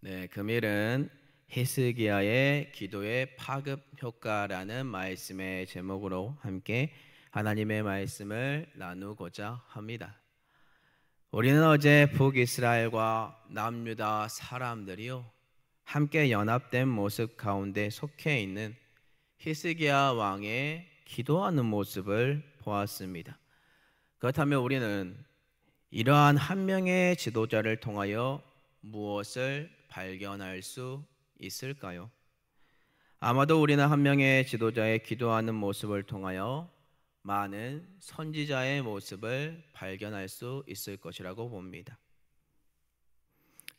네, 금일은 히스기야의 기도의 파급 효과라는 말씀의 제목으로 함께 하나님의 말씀을 나누고자 합니다. 우리는 어제 북이스라엘과 남유다 사람들이요 함께 연합된 모습 가운데 속해 있는 히스기야 왕의 기도하는 모습을 보았습니다. 그렇다면 우리는 이러한 한 명의 지도자를 통하여 무엇을 발견할 수 있을까요? 아마도 우리는 한 명의 지도자의 기도하는 모습을 통하여 많은 선지자의 모습을 발견할 수 있을 것이라고 봅니다.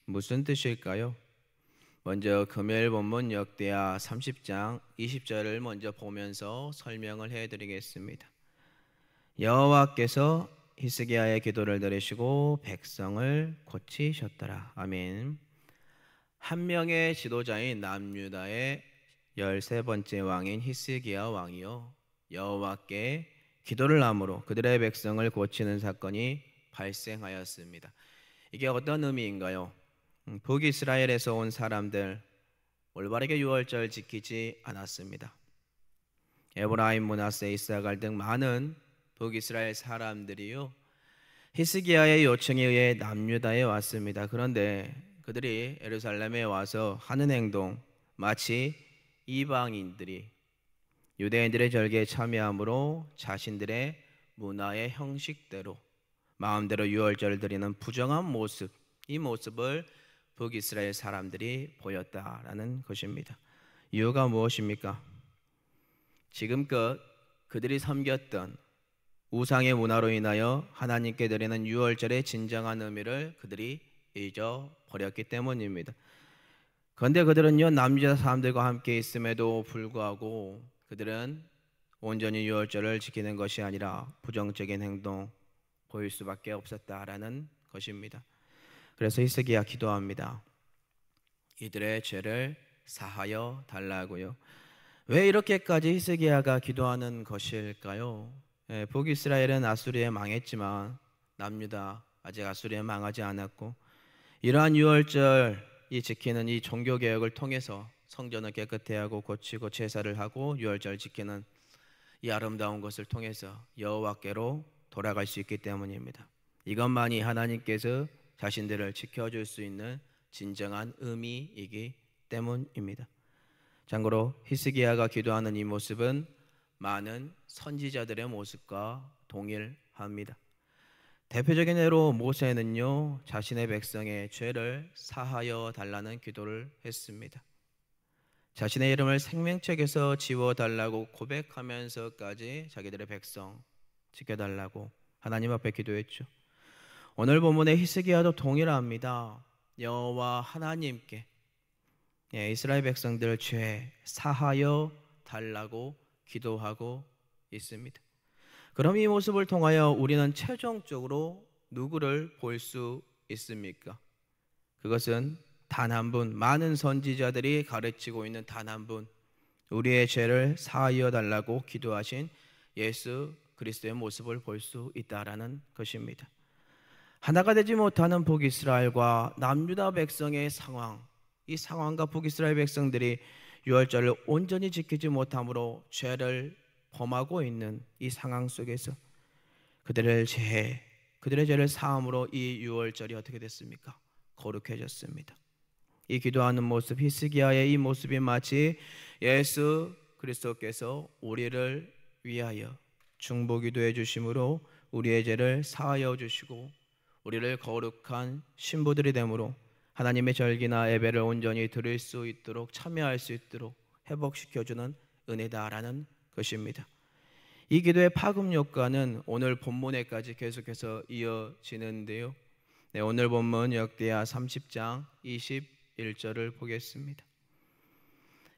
무슨 뜻일까요? 먼저 금요일 본문 역대하 30장 20절을 먼저 보면서 설명을 해드리겠습니다. 여호와께서 히스기야의 기도를 들으시고 백성을 고치셨더라. 아멘. 한 명의 지도자인 남유다의 13번째 왕인 히스기야 왕이요 여호와께 기도를 함으로 그들의 백성을 고치는 사건이 발생하였습니다. 이게 어떤 의미인가요? 북이스라엘에서 온 사람들 올바르게 유월절 지키지 않았습니다. 에브라임, 므낫세, 이사갈 등 많은 북이스라엘 사람들이요 히스기야의 요청에 의해 남유다에 왔습니다. 그런데 그들이 예루살렘에 와서 하는 행동 마치 이방인들이 유대인들의 절기에 참여함으로 자신들의 문화의 형식대로 마음대로 유월절을 드리는 부정한 모습, 이 모습을 북이스라엘 사람들이 보였다라는 것입니다. 이유가 무엇입니까? 지금껏 그들이 섬겼던 우상의 문화로 인하여 하나님께 드리는 유월절의 진정한 의미를 그들이 잊어버렸기 때문입니다. 그런데 그들은요 남유다 사람들과 함께 있음에도 불구하고 그들은 온전히 유월절을 지키는 것이 아니라 부정적인 행동 보일 수밖에 없었다라는 것입니다. 그래서 히스기야 기도합니다. 이들의 죄를 사하여 달라고요. 왜 이렇게까지 히스기야가 기도하는 것일까요? 북이스라엘은 아수리에 망했지만 남유다 아직 아수리에 망하지 않았고 이러한 유월절이 지키는 이 종교 개혁을 통해서 성전을 깨끗해 하고 고치고 제사를 하고 유월절 지키는 이 아름다운 것을 통해서 여호와께로 돌아갈 수 있기 때문입니다. 이것만이 하나님께서 자신들을 지켜줄 수 있는 진정한 의미이기 때문입니다. 참고로 히스기야가 기도하는 이 모습은 많은 선지자들의 모습과 동일합니다. 대표적인 예로 모세는요 자신의 백성의 죄를 사하여 달라는 기도를 했습니다. 자신의 이름을 생명책에서 지워달라고 고백하면서까지 자기들의 백성 지켜달라고 하나님 앞에 기도했죠. 오늘 본문의 히스기야도 동일합니다. 여호와 하나님께 이스라엘 백성들 죄 사하여 달라고 기도하고 있습니다. 그럼 이 모습을 통하여 우리는 최종적으로 누구를 볼 수 있습니까? 그것은 단 한 분, 많은 선지자들이 가르치고 있는 단 한 분, 우리의 죄를 사하여 달라고 기도하신 예수 그리스도의 모습을 볼 수 있다라는 것입니다. 하나가 되지 못하는 북이스라엘과 남유다 백성의 상황, 이 상황과 북이스라엘 백성들이 유월절을 온전히 지키지 못함으로 죄를 범하고 있는 이 상황 속에서 그들의 죄를 사함으로 이 유월절이 어떻게 됐습니까? 거룩해졌습니다. 이 기도하는 모습, 히스기야의 이 모습이 마치 예수 그리스도께서 우리를 위하여 중보기도해 주심으로 우리의 죄를 사하여 주시고 우리를 거룩한 신부들이 되므로 하나님의 절기나 예배를 온전히 드릴 수 있도록 참여할 수 있도록 회복시켜주는 은혜다라는 것입니다. 이 기도의 파급 효과는 오늘 본문에까지 계속해서 이어지는데요. 오늘 본문 역대하 30장 21절을 보겠습니다.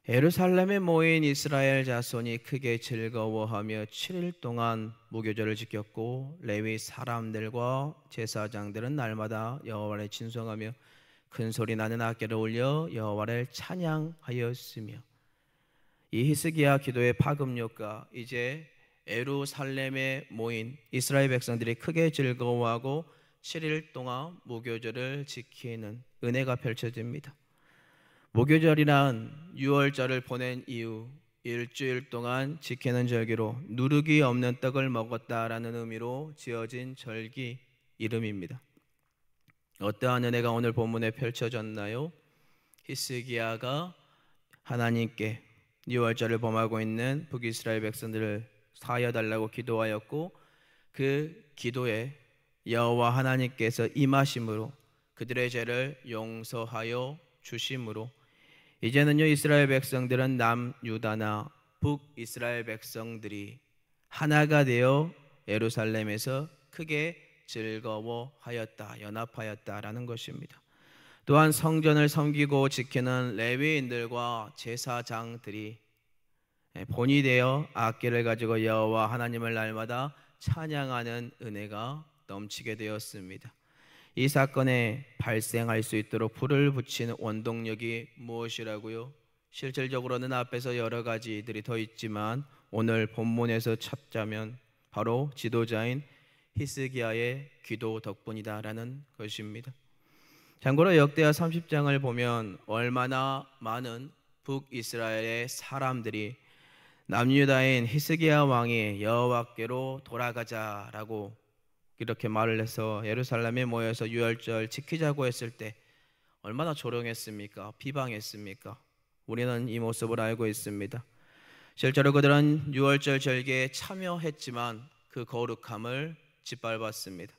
예루살렘에 모인 이스라엘 자손이 크게 즐거워하며 7일 동안 무교절을 지켰고 레위 사람들과 제사장들은 날마다 여호와를 찬송하며 큰 소리 나는 악기를 울려 여호와를 찬양하였으며 이 히스기야 기도의 파급 효과 이제 예루살렘에 모인 이스라엘 백성들이 크게 즐거워하고 7일 동안 무교절을 지키는 은혜가 펼쳐집니다. 무교절이란 유월절을 보낸 이후 일주일 동안 지키는 절기로 누룩이 없는 떡을 먹었다라는 의미로 지어진 절기 이름입니다. 어떠한 은혜가 오늘 본문에 펼쳐졌나요? 히스기야가 하나님께 유월절을 범하고 있는 북이스라엘 백성들을 사하여 달라고 기도하였고, 그 기도에 여호와 하나님께서 임하심으로 그들의 죄를 용서하여 주심으로 이제는요, 이스라엘 백성들은 남유다나 북이스라엘 백성들이 하나가 되어 예루살렘에서 크게 즐거워하였다, 연합하였다라는 것입니다. 또한 성전을 섬기고 지키는 레위인들과 제사장들이 본이 되어 악기를 가지고 여호와 하나님을 날마다 찬양하는 은혜가 넘치게 되었습니다. 이 사건에 발생할 수 있도록 불을 붙이는 원동력이 무엇이라고요? 실질적으로는 앞에서 여러 가지들이 더 있지만 오늘 본문에서 찾자면 바로 지도자인 히스기야의 기도 덕분이다라는 것입니다. 참고로 역대하 30장을 보면 얼마나 많은 북이스라엘의 사람들이 남유다인 히스기야 왕이 여호와께로 돌아가자라고 이렇게 말을 해서 예루살렘에 모여서 유월절 지키자고 했을 때 얼마나 조롱했습니까? 비방했습니까? 우리는 이 모습을 알고 있습니다. 실제로 그들은 유월절 절기에 참여했지만 그 거룩함을 짓밟았습니다.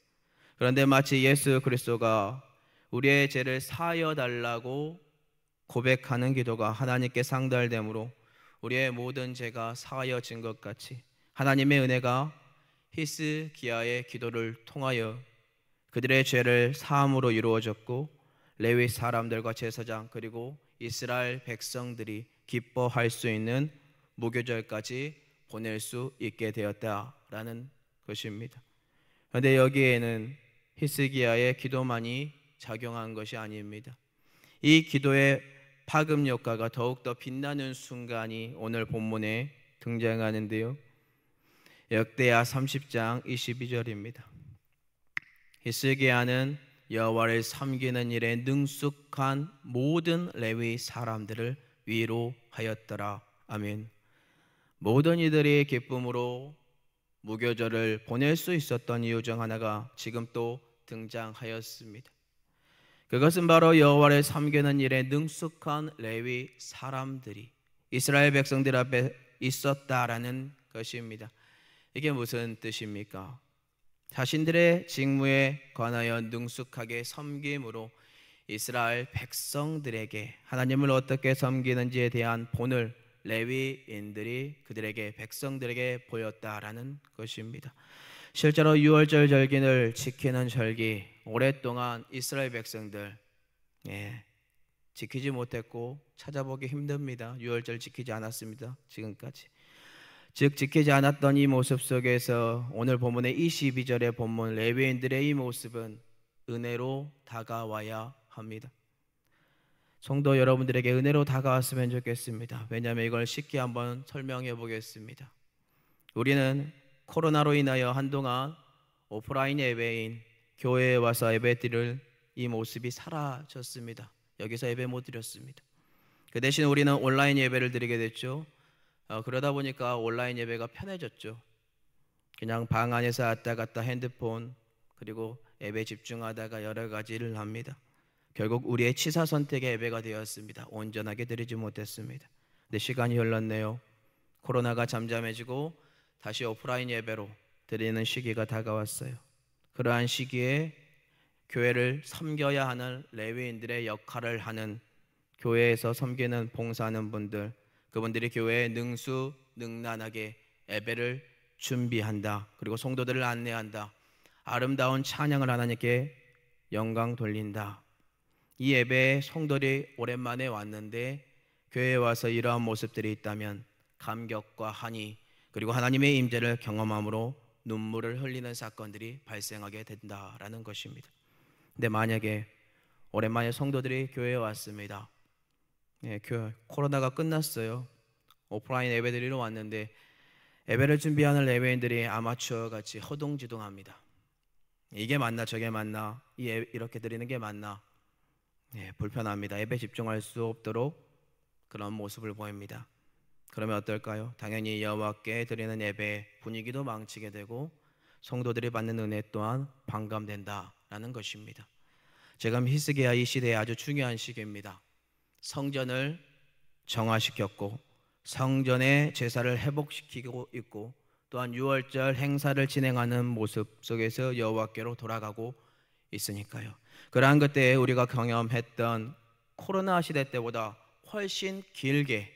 그런데 마치 예수 그리스도가 우리의 죄를 사하여 달라고 고백하는 기도가 하나님께 상달되므로 우리의 모든 죄가 사하여진 것 같이 하나님의 은혜가 히스기야의 기도를 통하여 그들의 죄를 사함으로 이루어졌고, 레위 사람들과 제사장 그리고 이스라엘 백성들이 기뻐할 수 있는 무교절까지 보낼 수 있게 되었다라는 것입니다. 그런데 여기에는 히스기야의 기도만이 작용한 것이 아닙니다. 이 기도의 파급 효과가 더욱더 빛나는 순간이 오늘 본문에 등장하는데요, 역대하 30장 22절입니다. 히스기야는 여호와를 섬기는 일에 능숙한 모든 레위 사람들을 위로하였더라. 아멘. 모든 이들이 기쁨으로 무교절을 보낼 수 있었던 이유 중 하나가 지금 또 등장하였습니다. 그것은 바로 여호와를 섬기는 일에 능숙한 레위 사람들이 이스라엘 백성들 앞에 있었다라는 것입니다. 이게 무슨 뜻입니까? 자신들의 직무에 관하여 능숙하게 섬김으로 이스라엘 백성들에게 하나님을 어떻게 섬기는지에 대한 본을 레위인들이 그들에게 백성들에게 보였다라는 것입니다. 실제로 유월절 절기를 지키는 절기, 오랫동안 이스라엘 백성들 지키지 못했고 찾아보기 힘듭니다. 유월절 지키지 않았습니다. 지금까지. 즉 지키지 않았던 이 모습 속에서 오늘 본문의 22절의 본문 레위인들의 이 모습은 은혜로 다가와야 합니다. 성도 여러분들에게 은혜로 다가왔으면 좋겠습니다. 왜냐하면 이걸 쉽게 한번 설명해 보겠습니다. 우리는 코로나로 인하여 한동안 오프라인 예배인 교회에 와서 예배 드릴 이 모습이 사라졌습니다. 여기서 예배 못 드렸습니다. 그 대신 우리는 온라인 예배를 드리게 됐죠. 그러다 보니까 온라인 예배가 편해졌죠. 그냥 방 안에서 왔다 갔다 핸드폰 그리고 예배 집중하다가 여러 가지를 합니다. 결국 우리의 취사 선택의 예배가 되었습니다. 온전하게 드리지 못했습니다. 근데 시간이 흘렀네요. 코로나가 잠잠해지고 다시 오프라인 예배로 드리는 시기가 다가왔어요. 그러한 시기에 교회를 섬겨야 하는 레위인들의 역할을 하는 교회에서 섬기는 봉사하는 분들, 그분들이 교회에 능수능란하게 예배를 준비한다. 그리고 성도들을 안내한다. 아름다운 찬양을 하나님께 영광 돌린다. 이 예배에 성도들이 오랜만에 왔는데 교회에 와서 이러한 모습들이 있다면 감격과 한이 그리고 하나님의 임재를 경험함으로 눈물을 흘리는 사건들이 발생하게 된다라는 것입니다. 근데 만약에 오랜만에 성도들이 교회에 왔습니다. 코로나가 끝났어요. 오프라인 예배 드리러 왔는데 예배를 준비하는 레위인들이 아마추어 같이 허둥지둥합니다. 이게 맞나 저게 맞나, 이렇게 드리는 게 맞나, 불편합니다. 예배 집중할 수 없도록 그런 모습을 보입니다. 그러면 어떨까요? 당연히 여호와께 드리는 예배 분위기도 망치게 되고 성도들이 받는 은혜 또한 반감된다라는 것입니다. 지금 히스기야 이 시대에 아주 중요한 시기입니다. 성전을 정화시켰고 성전의 제사를 회복시키고 있고 또한 유월절 행사를 진행하는 모습 속에서 여호와께로 돌아가고 있으니까요. 그러한 그때에 우리가 경험했던 코로나 시대 때보다 훨씬 길게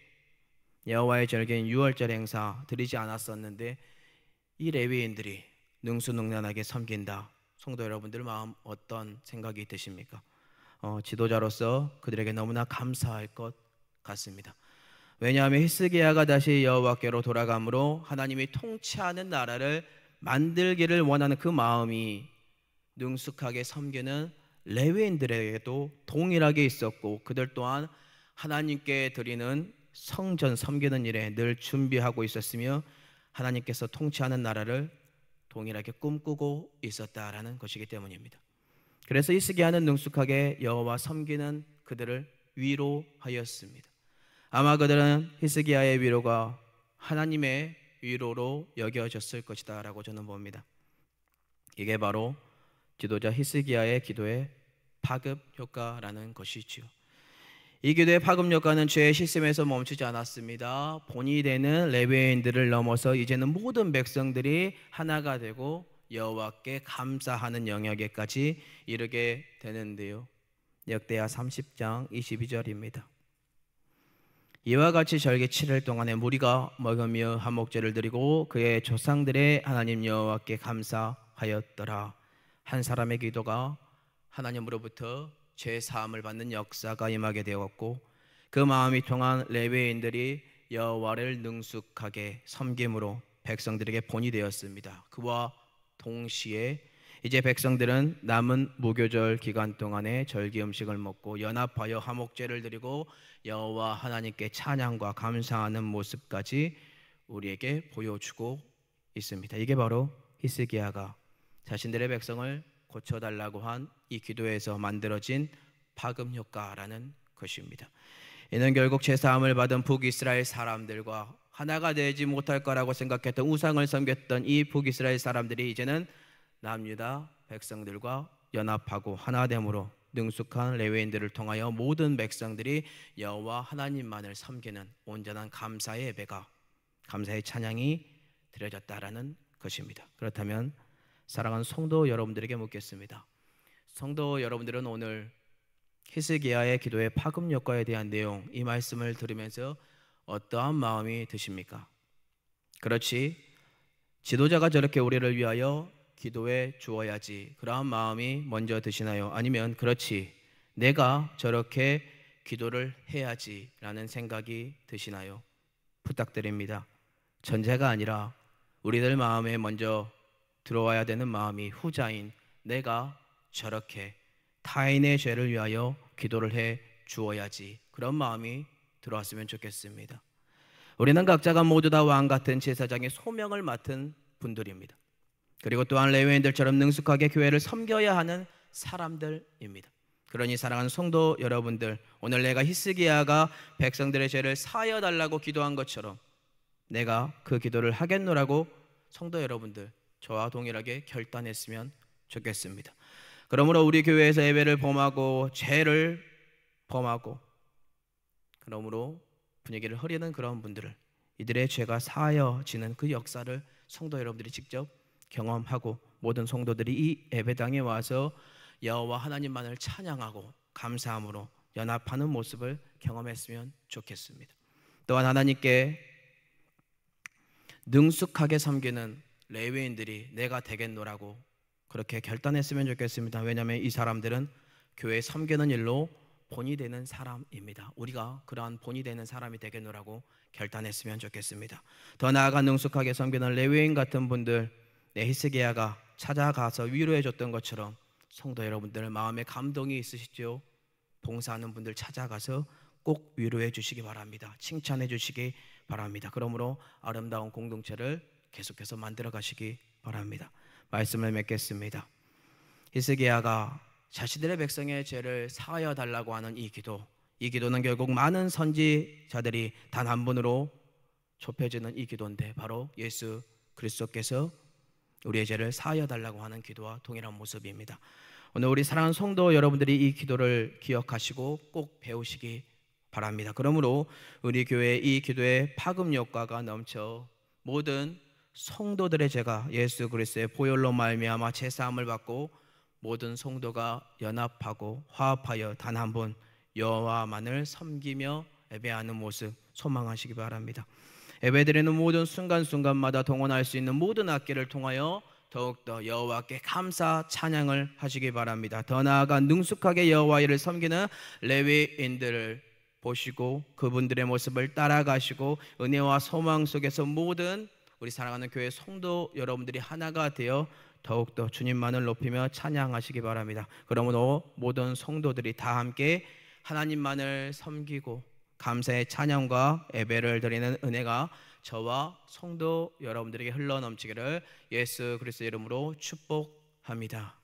여호와의 절기인 유월절 행사 드리지 않았었는데 이 레위인들이 능수능란하게 섬긴다. 성도 여러분들 마음 어떤 생각이 드십니까? 지도자로서 그들에게 너무나 감사할 것 같습니다. 왜냐하면 히스기야가 다시 여호와께로 돌아감으로 하나님이 통치하는 나라를 만들기를 원하는 그 마음이 능숙하게 섬기는 레위인들에게도 동일하게 있었고 그들 또한 하나님께 드리는 성전 섬기는 일에 늘 준비하고 있었으며 하나님께서 통치하는 나라를 동일하게 꿈꾸고 있었다라는 것이기 때문입니다. 그래서 히스기야는 능숙하게 여호와 섬기는 그들을 위로하였습니다. 아마 그들은 히스기야의 위로가 하나님의 위로로 여겨졌을 것이다 라고 저는 봅니다. 이게 바로 지도자 히스기야의 기도의 파급 효과라는 것이지요. 이 기도의 파급 효과는 죄의 실심에서 멈추지 않았습니다. 본이 되는 레위인들을 넘어서 이제는 모든 백성들이 하나가 되고 여호와께 감사하는 영역에까지 이르게 되는데요. 역대하 30장 22절입니다. 이와 같이 절기 7일 동안에 무리가 먹으며 한목제를 드리고 그의 조상들의 하나님 여호와께 감사하였더라. 한 사람의 기도가 하나님으로부터 죄 사함을 받는 역사가 임하게 되었고 그 마음이 통한 레위인들이 여호와를 능숙하게 섬김으로 백성들에게 본이 되었습니다. 그와 동시에 이제 백성들은 남은 무교절 기간 동안에 절기 음식을 먹고 연합하여 화목제를 드리고 여호와 하나님께 찬양과 감사하는 모습까지 우리에게 보여주고 있습니다. 이게 바로 히스기야가 자신들의 백성을 고쳐달라고 한 이 기도에서 만들어진 파급 효과라는 것입니다. 이는 결국 제사함을 받은 북이스라엘 사람들과 하나가 되지 못할 거라고 생각했던 우상을 섬겼던 이 북이스라엘 사람들이 이제는 남유다 백성들과 연합하고 하나됨으로 능숙한 레위인들을 통하여 모든 백성들이 여호와 하나님만을 섬기는 온전한 감사의 예배가 감사의 찬양이 드려졌다라는 것입니다. 그렇다면 사랑하는 성도 여러분들에게 묻겠습니다. 성도 여러분들은 오늘 히스기야의 기도의 파급 효과에 대한 내용 이 말씀을 들으면서 어떠한 마음이 드십니까? 그렇지, 지도자가 저렇게 우리를 위하여 기도해 주어야지 그러한 마음이 먼저 드시나요? 아니면 그렇지, 내가 저렇게 기도를 해야지 라는 생각이 드시나요? 부탁드립니다. 전제가 아니라 우리들 마음에 먼저 들어와야 되는 마음이 후자인 내가 저렇게 타인의 죄를 위하여 기도를 해 주어야지 그런 마음이 들어왔으면 좋겠습니다. 우리는 각자가 모두 다 왕 같은 제사장의 소명을 맡은 분들입니다. 그리고 또한 레위인들처럼 능숙하게 교회를 섬겨야 하는 사람들입니다. 그러니 사랑하는 성도 여러분들, 오늘 내가 히스기야가 백성들의 죄를 사하여 달라고 기도한 것처럼 내가 그 기도를 하겠노라고 성도 여러분들 저와 동일하게 결단했으면 좋겠습니다. 그러므로 우리 교회에서 예배를 범하고 죄를 범하고 그러므로 분위기를 흐리는 그런 분들을 이들의 죄가 사하여지는 그 역사를 성도 여러분들이 직접 경험하고 모든 성도들이 이 예배당에 와서 여호와 하나님만을 찬양하고 감사함으로 연합하는 모습을 경험했으면 좋겠습니다. 또한 하나님께 능숙하게 섬기는 레위인들이 내가 되겠노라고 그렇게 결단했으면 좋겠습니다. 왜냐하면 이 사람들은 교회 섬기는 일로 본이 되는 사람입니다. 우리가 그러한 본이 되는 사람이 되겠노라고 결단했으면 좋겠습니다. 더 나아가 능숙하게 섬기는 레위인 같은 분들, 히스기야가 찾아가서 위로해 줬던 것처럼 성도 여러분들 마음에 감동이 있으시죠? 봉사하는 분들 찾아가서 꼭 위로해 주시기 바랍니다. 칭찬해 주시기 바랍니다. 그러므로 아름다운 공동체를 계속해서 만들어 가시기 바랍니다. 말씀을 맺겠습니다. 히스기야가 자신들의 백성의 죄를 사하여 달라고 하는 이 기도는 결국 많은 선지자들이 단 한 분으로 좁혀지는 이 기도인데, 바로 예수 그리스도께서 우리의 죄를 사하여 달라고 하는 기도와 동일한 모습입니다. 오늘 우리 사랑하는 성도 여러분들이 이 기도를 기억하시고 꼭 배우시기 바랍니다. 그러므로 우리 교회에 이 기도의 파급 효과가 넘쳐 모든 성도들의 죄가 예수 그리스도의 보혈로 말미암아 제사함을 받고 모든 성도가 연합하고 화합하여 단 한 분 여호와만을 섬기며 예배하는 모습 소망하시기 바랍니다. 예배드리는 모든 순간순간마다 동원할 수 있는 모든 악기를 통하여 더욱더 여호와께 감사 찬양을 하시기 바랍니다. 더 나아가 능숙하게 여호와를 섬기는 레위인들을 보시고 그분들의 모습을 따라가시고 은혜와 소망 속에서 모든 우리 사랑하는 교회 성도 여러분들이 하나가 되어 더욱더 주님만을 높이며 찬양하시기 바랍니다. 그러므로 모든 성도들이 다 함께 하나님만을 섬기고 감사의 찬양과 예배를 드리는 은혜가 저와 성도 여러분들에게 흘러넘치기를 예수 그리스도의 이름으로 축복합니다.